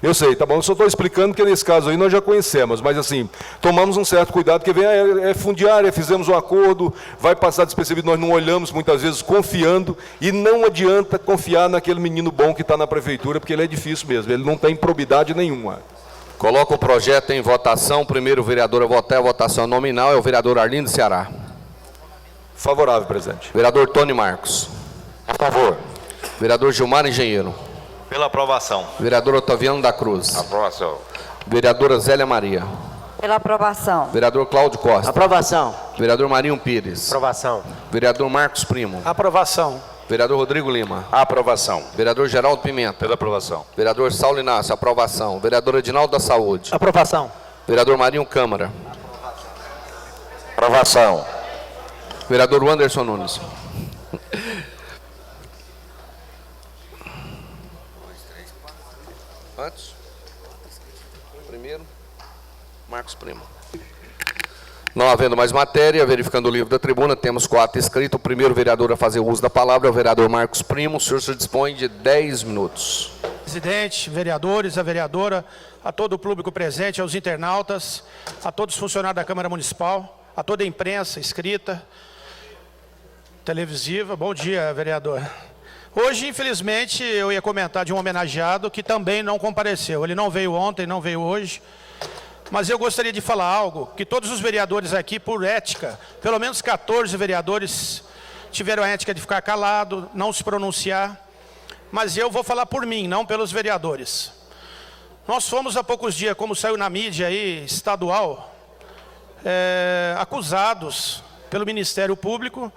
Eu sei, tá bom, eu só estou explicando que nesse caso aí nós já conhecemos, mas assim, tomamos um certo cuidado, porque vem, é fundiária, fizemos um acordo, vai passar despercebido, nós não olhamos muitas vezes confiando, e não adianta confiar naquele menino bom que está na prefeitura, porque ele é difícil mesmo, ele não tem probidade nenhuma. Coloco o projeto em votação. Primeiro vereador a votar, a votação nominal é o vereador Arlindo Ceará. Favorável, presidente. Vereador Tony Marcos. A favor. Vereador Gilmar Engenheiro. Pela aprovação. Vereador Otaviano da Cruz. Aprovação. Vereadora Zélia Maria. Pela aprovação. Vereador Cláudio Costa. Aprovação. Vereador Marinho Pires. Aprovação. Vereador Marcos Primo. Aprovação. Vereador Rodrigo Lima. Aprovação. Vereador Geraldo Pimenta. Pela aprovação. Vereador Saulo Inácio. Aprovação. Vereador Edinaldo da Saúde. Aprovação. Vereador Marinho Câmara. Aprovação. Vereador Anderson Nunes. Antes? Primeiro, Marcos Primo. Não havendo mais matéria, verificando o livro da tribuna, temos 4 inscritos. O primeiro vereador a fazer uso da palavra é o vereador Marcos Primo. O senhor se dispõe de 10 minutos. Presidente, vereadores, a vereadora, a todo o público presente, aos internautas, a todos os funcionários da Câmara Municipal, a toda a imprensa escrita, televisiva. Bom dia, vereador. Hoje, infelizmente, eu ia comentar de um homenageado que também não compareceu. Ele não veio ontem, não veio hoje. Mas eu gostaria de falar algo que todos os vereadores aqui, por ética, pelo menos 14 vereadores tiveram a ética de ficar calado, não se pronunciar. Mas eu vou falar por mim, não pelos vereadores. Nós fomos há poucos dias, como saiu na mídia aí, estadual, acusados pelo Ministério Público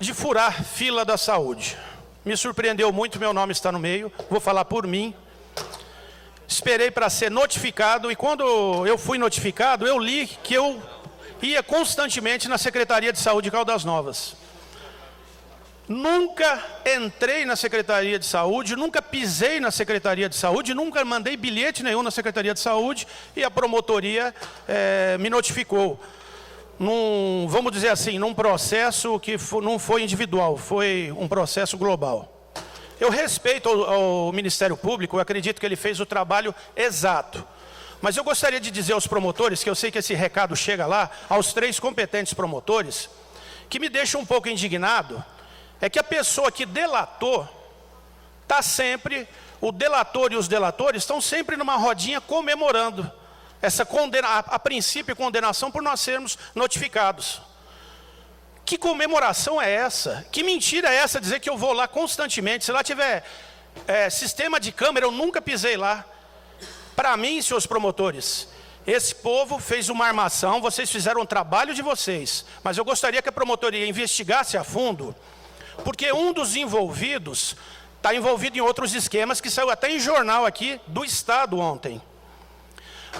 de furar fila da saúde. Me surpreendeu muito, meu nome está no meio, vou falar por mim. Esperei para ser notificado e quando eu fui notificado, eu li que eu ia constantemente na Secretaria de Saúde de Caldas Novas. Nunca entrei na Secretaria de Saúde, nunca pisei na Secretaria de Saúde, nunca mandei bilhete nenhum na Secretaria de Saúde e a promotoria me notificou. Vamos dizer assim, num processo que não foi individual, foi um processo global. Eu respeito ao Ministério Público, eu acredito que ele fez o trabalho exato. Mas eu gostaria de dizer aos promotores, que eu sei que esse recado chega lá, aos 3 competentes promotores, que me deixa um pouco indignado, é que a pessoa que delatou, está sempre, o delator e os delatores estão sempre numa rodinha comemorando essa a princípio condenação por nós sermos notificados. Que comemoração é essa? Que mentira é essa dizer que eu vou lá constantemente? Se lá tiver sistema de câmera, eu nunca pisei lá. Para mim, senhores promotores, esse povo fez uma armação, vocês fizeram o trabalho de vocês, mas eu gostaria que a promotoria investigasse a fundo, porque um dos envolvidos está envolvido em outros esquemas que saiu até em jornal aqui do Estado ontem.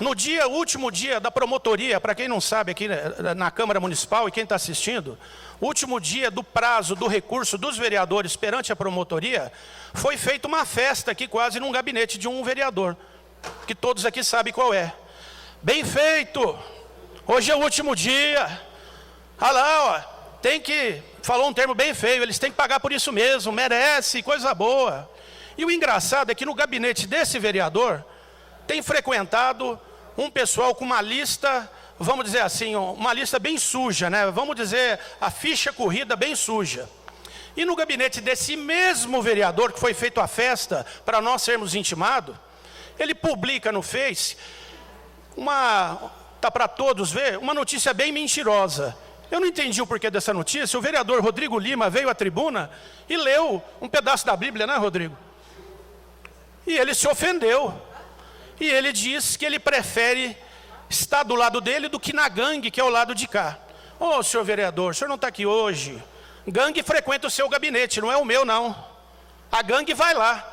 No último dia da promotoria, para quem não sabe, aqui na Câmara Municipal e quem está assistindo, o último dia do prazo do recurso dos vereadores perante a promotoria, foi feita uma festa aqui quase num gabinete de um vereador, que todos aqui sabem qual é. Bem feito! Hoje é o último dia. Ah lá, ó, tem que falou um termo bem feio, eles têm que pagar por isso mesmo, merece, coisa boa. E o engraçado é que no gabinete desse vereador, tem frequentado um pessoal com uma lista, vamos dizer assim, uma lista bem suja, né? Vamos dizer, a ficha corrida bem suja. E no gabinete desse mesmo vereador, que foi feito a festa para nós sermos intimados, ele publica no Face, tá para todos ver, uma notícia bem mentirosa. Eu não entendi o porquê dessa notícia. O vereador Rodrigo Lima veio à tribuna e leu um pedaço da Bíblia, né, Rodrigo? E ele se ofendeu. E ele diz que ele prefere estar do lado dele do que na gangue, que é o lado de cá. Ô, senhor vereador, o senhor não está aqui hoje. Gangue frequenta o seu gabinete, não é o meu, não. A gangue vai lá.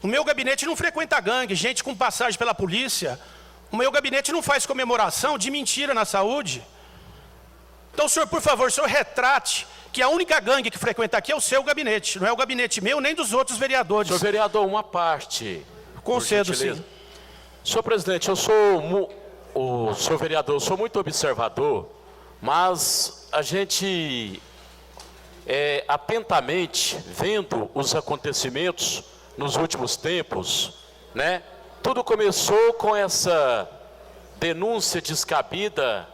O meu gabinete não frequenta a gangue, gente com passagem pela polícia. O meu gabinete não faz comemoração de mentira na saúde. Então, senhor, por favor, o senhor retrate que a única gangue que frequenta aqui é o seu gabinete. Não é o gabinete meu, nem dos outros vereadores. Senhor vereador, uma parte. Concedo, sim. Senhor presidente, o senhor vereador, eu sou muito observador, mas a gente, atentamente, vendo os acontecimentos nos últimos tempos, né? Tudo começou com essa denúncia descabida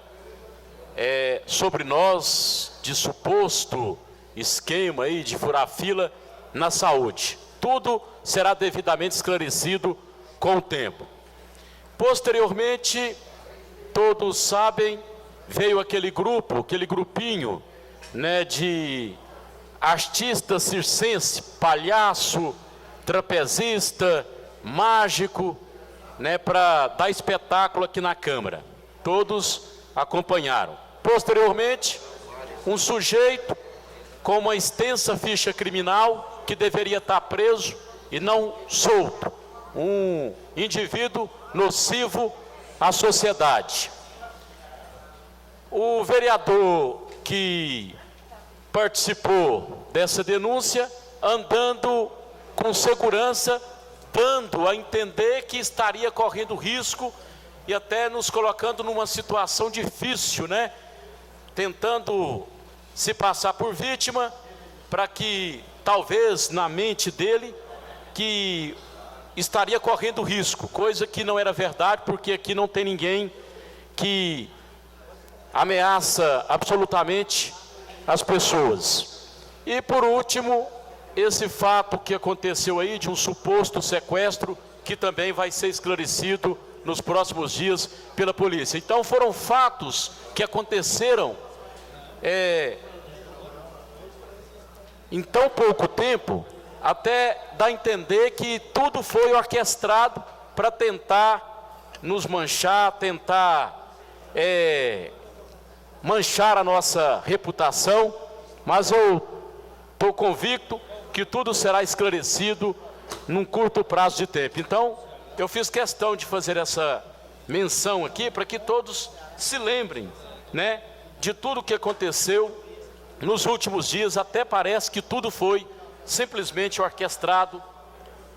sobre nós, de suposto esquema aí de furar fila na saúde. Tudo será devidamente esclarecido com o tempo. Posteriormente, todos sabem, veio aquele grupinho, né, de artista circense, palhaço, trapezista, mágico, né, para dar espetáculo aqui na Câmara. Todos acompanharam. Posteriormente, um sujeito com uma extensa ficha criminal que deveria estar preso e não solto. Um indivíduo nocivo à sociedade. O vereador que participou dessa denúncia, andando com segurança, dando a entender que estaria correndo risco e até nos colocando numa situação difícil, né? Tentando se passar por vítima, para que talvez na mente dele que estaria correndo risco, coisa que não era verdade, porque aqui não tem ninguém que ameaça absolutamente as pessoas. E por último, esse fato que aconteceu aí de um suposto sequestro, que também vai ser esclarecido nos próximos dias pela polícia. Então foram fatos que aconteceram em tão pouco tempo, até dar a entender que tudo foi orquestrado para tentar nos manchar, tentar manchar a nossa reputação, mas eu estou convicto que tudo será esclarecido num curto prazo de tempo. Então, eu fiz questão de fazer essa menção aqui para que todos se lembrem, né, de tudo que aconteceu nos últimos dias. Até parece que tudo foi simplesmente orquestrado,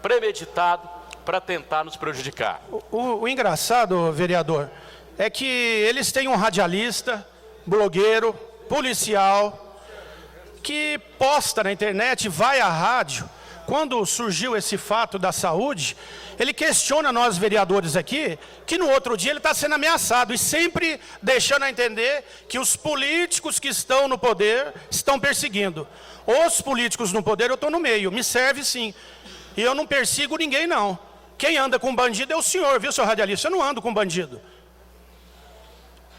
premeditado, para tentar nos prejudicar. O engraçado, vereador, é que eles têm um radialista, blogueiro, policial, que posta na internet, vai à rádio. Quando surgiu esse fato da saúde, ele questiona nós vereadores aqui, que no outro dia ele está sendo ameaçado, e sempre deixando a entender que os políticos que estão no poder estão perseguindo. Os políticos no poder, eu estou no meio, me serve sim. E eu não persigo ninguém, não. Quem anda com bandido é o senhor, viu, seu radialista? Eu não ando com bandido.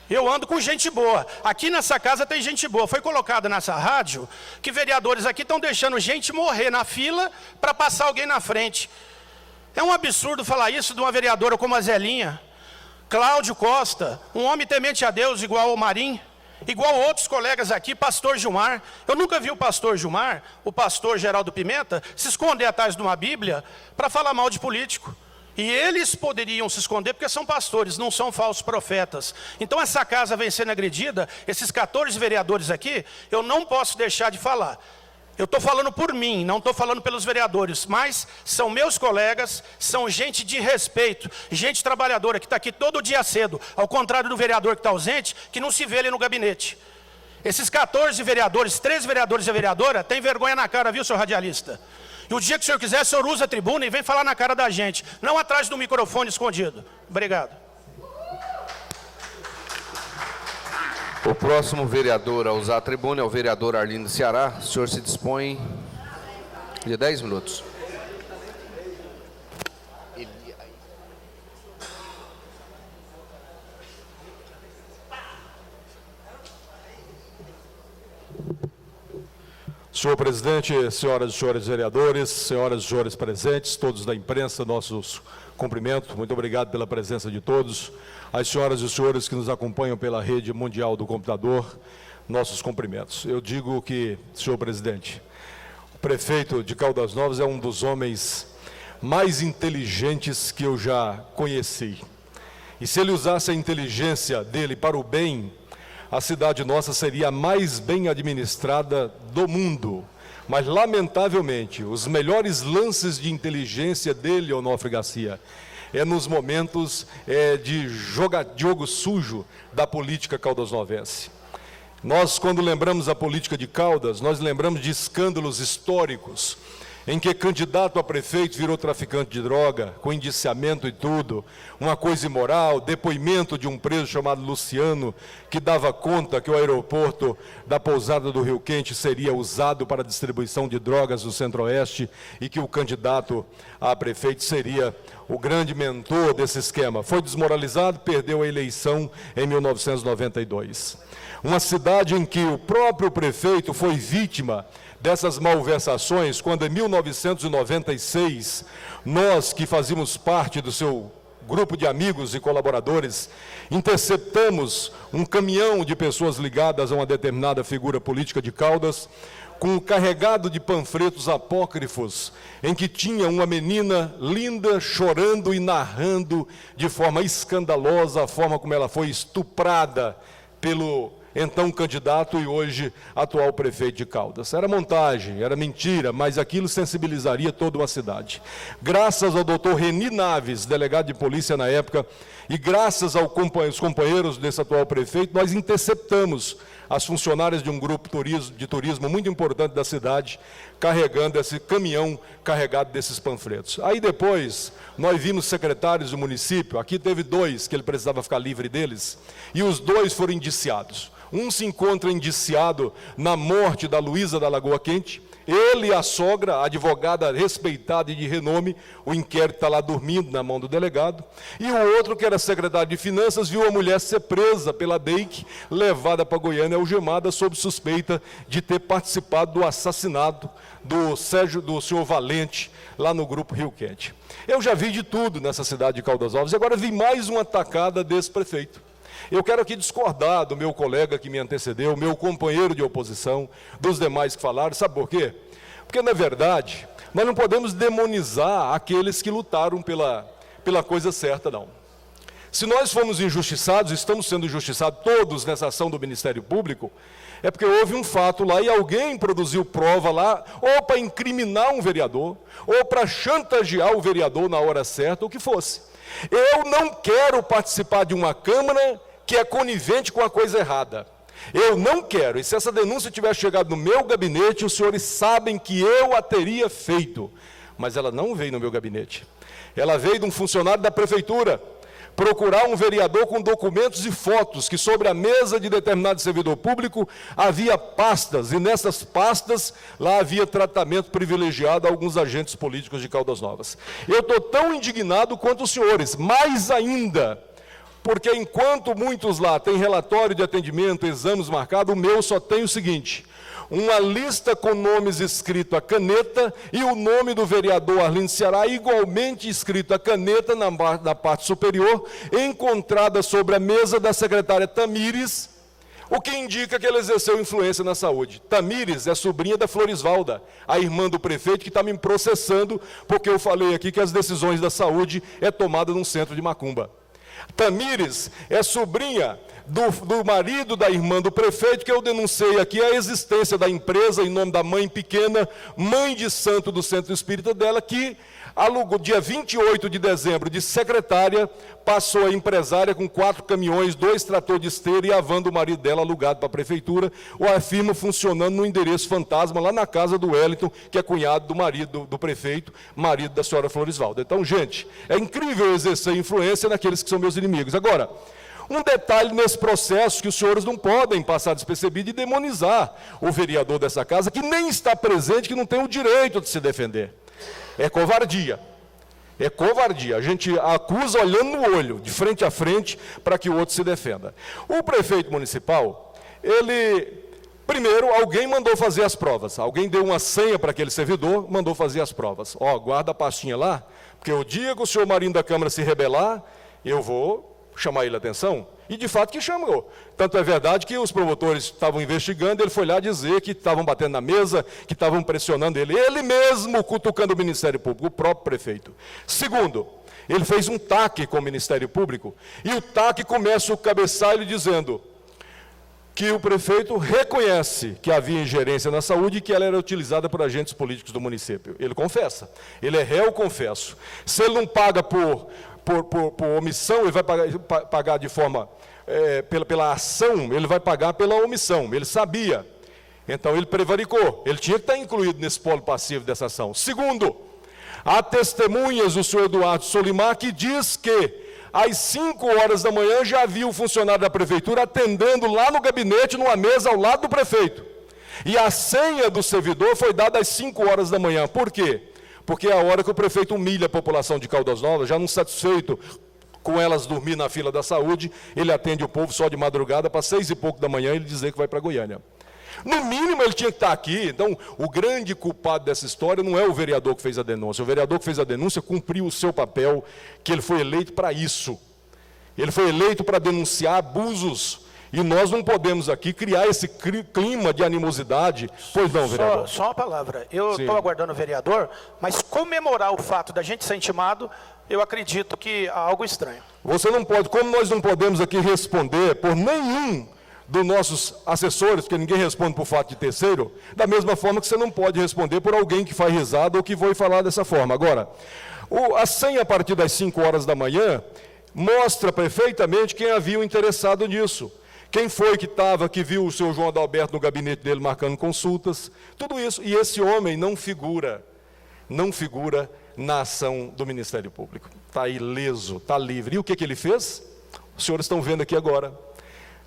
Eu ando com gente boa. Aqui nessa casa tem gente boa. Foi colocado nessa rádio que vereadores aqui estão deixando gente morrer na fila para passar alguém na frente. É um absurdo falar isso de uma vereadora como a Zelinha. Cláudio Costa, um homem temente a Deus igual ao Marim, igual outros colegas aqui, pastor Gilmar. Eu nunca vi o pastor Gilmar, o pastor Geraldo Pimenta, se esconder atrás de uma Bíblia para falar mal de político. E eles poderiam se esconder porque são pastores, não são falsos profetas. Então essa casa vem sendo agredida, esses 14 vereadores aqui, eu não posso deixar de falar. Eu estou falando por mim, não estou falando pelos vereadores, mas são meus colegas, são gente de respeito, gente trabalhadora que está aqui todo dia cedo, ao contrário do vereador que está ausente, que não se vê ali no gabinete. Esses 14 vereadores, 13 vereadores e a vereadora, tem vergonha na cara, viu, senhor radialista? E o dia que o senhor quiser, o senhor usa a tribuna e vem falar na cara da gente, não atrás do microfone escondido. Obrigado. O próximo vereador a usar a tribuna é o vereador Arlindo Ceará. O senhor se dispõe de 10 minutos. Senhor presidente, senhoras e senhores vereadores, senhoras e senhores presentes, todos da imprensa, nossos cumprimentos. Muito obrigado pela presença de todos. As senhoras e senhores que nos acompanham pela rede mundial do computador, nossos cumprimentos. Eu digo que, senhor presidente, o prefeito de Caldas Novas é um dos homens mais inteligentes que eu já conheci. E se ele usasse a inteligência dele para o bem, a cidade nossa seria a mais bem administrada do mundo. Mas, lamentavelmente, os melhores lances de inteligência dele, Onofre Garcia, é nos momentos de jogo sujo da política caldasnovense. Nós, quando lembramos a política de Caldas, nós lembramos de escândalos históricos, em que candidato a prefeito virou traficante de droga, com indiciamento e tudo, uma coisa imoral, depoimento de um preso chamado Luciano, que dava conta que o aeroporto da pousada do Rio Quente seria usado para distribuição de drogas no Centro-Oeste e que o candidato a prefeito seria o grande mentor desse esquema. Foi desmoralizado, perdeu a eleição em 1992. Uma cidade em que o próprio prefeito foi vítima dessas malversações, quando em 1996, nós que fazíamos parte do seu grupo de amigos e colaboradores, interceptamos um caminhão de pessoas ligadas a uma determinada figura política de Caldas, com um carregado de panfletos apócrifos, em que tinha uma menina linda chorando e narrando de forma escandalosa a forma como ela foi estuprada pelo então candidato e hoje atual prefeito de Caldas. Era montagem, era mentira, mas aquilo sensibilizaria toda uma cidade. Graças ao doutor Reni Naves, delegado de polícia na época, e graças aos companheiros desse atual prefeito, nós interceptamos as funcionárias de um grupo de turismo muito importante da cidade, carregando esse caminhão carregado desses panfletos. Aí depois, nós vimos secretários do município, aqui teve 2 que ele precisava ficar livre deles, e os 2 foram indiciados. Um se encontra indiciado na morte da Luísa da Lagoa Quente, ele e a sogra, a advogada respeitada e de renome, o inquérito está lá dormindo na mão do delegado, e o outro, que era secretário de Finanças, viu a mulher ser presa pela DEIC, levada para Goiânia, algemada, sob suspeita de ter participado do assassinato do senhor Valente, lá no Grupo Rio Quente. Eu já vi de tudo nessa cidade de Caldas Novas, e agora vi mais uma tacada desse prefeito. Eu quero aqui discordar do meu colega que me antecedeu, meu companheiro de oposição, dos demais que falaram. Sabe por quê? Porque, na verdade, nós não podemos demonizar aqueles que lutaram pela coisa certa, não. Se nós fomos injustiçados, estamos sendo injustiçados todos nessa ação do Ministério Público, é porque houve um fato lá e alguém produziu prova lá, ou para incriminar um vereador, ou para chantagear o vereador na hora certa, o que fosse. Eu não quero participar de uma Câmara que é conivente com a coisa errada. Eu não quero, e se essa denúncia tivesse chegado no meu gabinete, os senhores sabem que eu a teria feito. Mas ela não veio no meu gabinete. Ela veio de um funcionário da prefeitura, procurar um vereador com documentos e fotos, que sobre a mesa de determinado servidor público havia pastas, e nessas pastas lá havia tratamento privilegiado a alguns agentes políticos de Caldas Novas. Eu estou tão indignado quanto os senhores, mais ainda, porque enquanto muitos lá têm relatório de atendimento, exames marcados, o meu só tem o seguinte: uma lista com nomes escrito a caneta e o nome do vereador Arlindo Ceará igualmente escrito a caneta na parte superior, encontrada sobre a mesa da secretária Tamires, o que indica que ele exerceu influência na saúde. Tamires é sobrinha da Florisvalda, a irmã do prefeito, que está me processando porque eu falei aqui que as decisões da saúde é tomada num centro de macumba. Tamires é sobrinha do marido da irmã do prefeito, que eu denunciei aqui a existência da empresa em nome da mãe pequena, mãe de santo do centro espírita dela, que alugou dia 28 de dezembro de secretária, passou a empresária com 4 caminhões, 2 tratores de esteira e a van do marido dela alugado para a prefeitura, ou a firma funcionando no endereço fantasma, lá na casa do Wellington, que é cunhado do marido do prefeito, marido da senhora Floresvalda. Então, gente, é incrível exercer influência naqueles que são meus inimigos. Agora, um detalhe nesse processo que os senhores não podem passar despercebido e demonizar o vereador dessa casa, que nem está presente, que não tem o direito de se defender. É covardia. É covardia. A gente acusa olhando no olho, de frente a frente, para que o outro se defenda. O prefeito municipal, primeiro, alguém mandou fazer as provas. Alguém deu uma senha para aquele servidor, mandou fazer as provas. Ó, guarda a pastinha lá, porque o dia que o senhor Marinho da Câmara se rebelar, eu vou chamar ele a atenção. E de fato que chamou. Tanto é verdade que os promotores estavam investigando, ele foi lá dizer que estavam batendo na mesa, que estavam pressionando ele. Ele mesmo cutucando o Ministério Público, o próprio prefeito. Segundo, ele fez um TAC com o Ministério Público, e o TAC começa o cabeçalho dizendo que o prefeito reconhece que havia ingerência na saúde e que ela era utilizada por agentes políticos do município. Ele confessa. Ele é réu, confesso. Se ele não paga por omissão, ele vai pagar de forma, pela ação, ele vai pagar pela omissão. Ele sabia. Então, ele prevaricou. Ele tinha que estar incluído nesse polo passivo dessa ação. Segundo, há testemunhas do senhor Eduardo Solimar que diz que, às 5 horas da manhã, já havia o funcionário da prefeitura atendendo lá no gabinete, numa mesa ao lado do prefeito. E a senha do servidor foi dada às 5 horas da manhã. Por quê? Porque é a hora que o prefeito humilha a população de Caldas Novas, já não satisfeito com elas dormir na fila da saúde, ele atende o povo só de madrugada, para 6 e pouco da manhã ele dizer que vai para Goiânia. No mínimo ele tinha que estar aqui. Então, o grande culpado dessa história não é o vereador que fez a denúncia. O vereador que fez a denúncia cumpriu o seu papel, que ele foi eleito para isso. Ele foi eleito para denunciar abusos. E nós não podemos aqui criar esse clima de animosidade. Pois não, vereador? Só uma palavra. Eu estou aguardando o vereador, mas comemorar o fato da gente ser intimado, eu acredito que há algo estranho. Você não pode, como nós não podemos aqui responder por nenhum dos nossos assessores, porque ninguém responde por fato de terceiro, da mesma forma que você não pode responder por alguém que faz risada ou que foi falar dessa forma. Agora, a senha a partir das 5 horas da manhã mostra perfeitamente quem havia interessado nisso. Quem foi que viu o seu João Adalberto no gabinete dele marcando consultas, tudo isso. E esse homem não figura na ação do Ministério Público. Está ileso, está livre. E o que ele fez? Os senhores estão vendo aqui agora.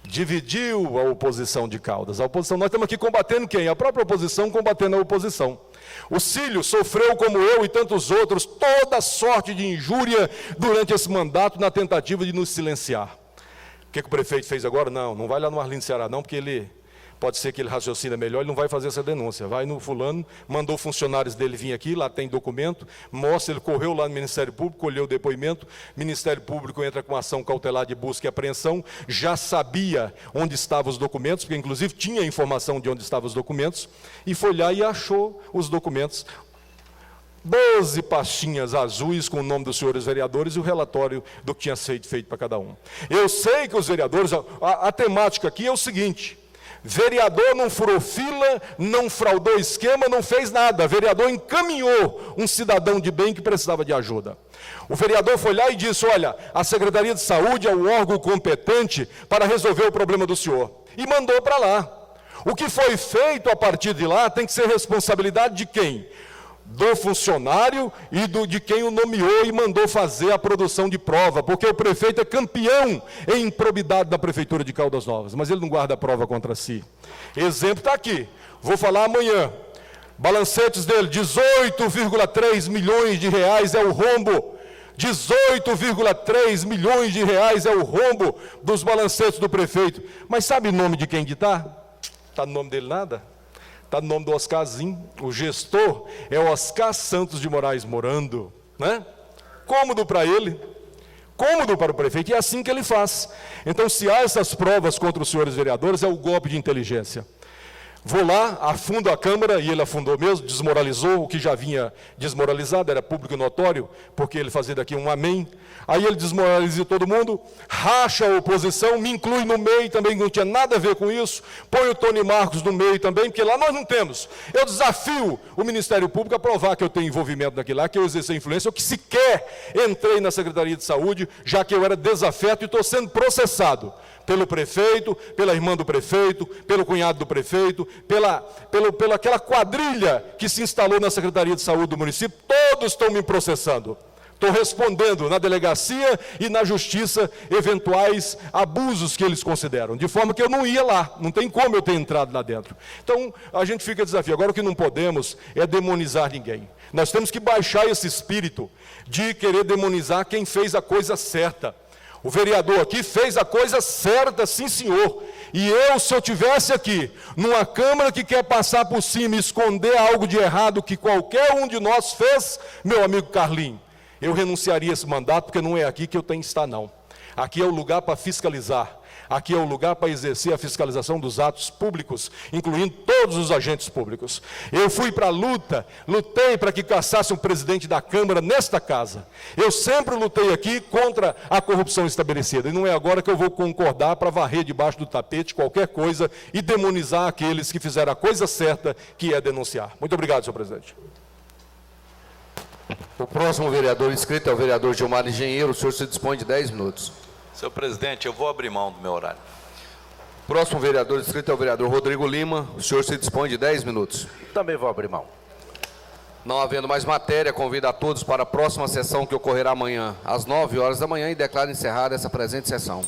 Dividiu a oposição de Caldas. A oposição, nós estamos aqui combatendo quem? A própria oposição combatendo a oposição. O Cílio sofreu, como eu e tantos outros, toda sorte de injúria durante esse mandato na tentativa de nos silenciar. O que o prefeito fez agora? Não vai lá no Arlindo Ceará não, porque pode ser que ele raciocina melhor, ele não vai fazer essa denúncia. Vai no fulano, mandou funcionários dele vir aqui, lá tem documento, mostra, ele correu lá no Ministério Público, colheu o depoimento, Ministério Público entra com ação cautelar de busca e apreensão, já sabia onde estavam os documentos, porque inclusive tinha informação de onde estavam os documentos, e foi lá e achou os documentos. 12 pastinhas azuis com o nome dos senhores vereadores e o relatório do que tinha sido feito para cada um. Eu sei que os vereadores, a temática aqui é o seguinte: vereador não furou fila, não fraudou esquema, não fez nada. Vereador encaminhou um cidadão de bem que precisava de ajuda. O vereador foi lá e disse: olha, a Secretaria de Saúde é o órgão competente para resolver o problema do senhor. E mandou para lá. O que foi feito a partir de lá tem que ser responsabilidade de quem? Do funcionário e de quem o nomeou e mandou fazer a produção de prova, porque o prefeito é campeão em improbidade da Prefeitura de Caldas Novas, mas ele não guarda prova contra si. Exemplo está aqui, vou falar amanhã. Balancetes dele, 18,3 milhões de reais é o rombo. 18,3 milhões de reais é o rombo dos balancetes do prefeito. Mas sabe o nome de quem está? Está no nome dele nada? Está no nome do Oscarzinho. O gestor é o Oscar Santos de Moraes Morando, né? Cômodo para ele, cômodo para o prefeito, e é assim que ele faz. Então, se há essas provas contra os senhores vereadores, é o golpe de inteligência. Vou lá, afundo a Câmara, e ele afundou mesmo, desmoralizou o que já vinha desmoralizado, era público e notório, porque ele fazia daqui um amém. Aí ele desmoraliza todo mundo, racha a oposição, me inclui no meio também, não tinha nada a ver com isso, põe o Tony Marcos no meio também, porque lá nós não temos. Eu desafio o Ministério Público a provar que eu tenho envolvimento naquilo lá, que eu exerci influência, eu que sequer entrei na Secretaria de Saúde, já que eu era desafeto e estou sendo processado pelo prefeito, pela irmã do prefeito, pelo cunhado do prefeito, pela aquela quadrilha que se instalou na Secretaria de Saúde do município, todos estão me processando. Estou respondendo na delegacia e na justiça eventuais abusos que eles consideram, de forma que eu não ia lá, não tem como eu ter entrado lá dentro. Então, a gente fica desafio. Agora, o que não podemos é demonizar ninguém. Nós temos que baixar esse espírito de querer demonizar quem fez a coisa certa. O vereador aqui fez a coisa certa, sim senhor. E eu, se eu tivesse aqui, numa Câmara que quer passar por cima e esconder algo de errado que qualquer um de nós fez, meu amigo Carlinhos, eu renunciaria a esse mandato, porque não é aqui que eu tenho que estar, não. Aqui é o lugar para fiscalizar. Aqui é o lugar para exercer a fiscalização dos atos públicos, incluindo todos os agentes públicos. Eu fui para a luta, lutei para que cassasse um presidente da Câmara nesta casa. Eu sempre lutei aqui contra a corrupção estabelecida. E não é agora que eu vou concordar para varrer debaixo do tapete qualquer coisa e demonizar aqueles que fizeram a coisa certa, que é denunciar. Muito obrigado, senhor presidente. O próximo vereador inscrito é o vereador Gilmar Engenheiro. O senhor se dispõe de 10 minutos. Senhor presidente, eu vou abrir mão do meu horário. Próximo vereador inscrito é o vereador Rodrigo Lima. O senhor se dispõe de 10 minutos. Também vou abrir mão. Não havendo mais matéria, convido a todos para a próxima sessão que ocorrerá amanhã, às 9 horas da manhã, e declaro encerrada essa presente sessão.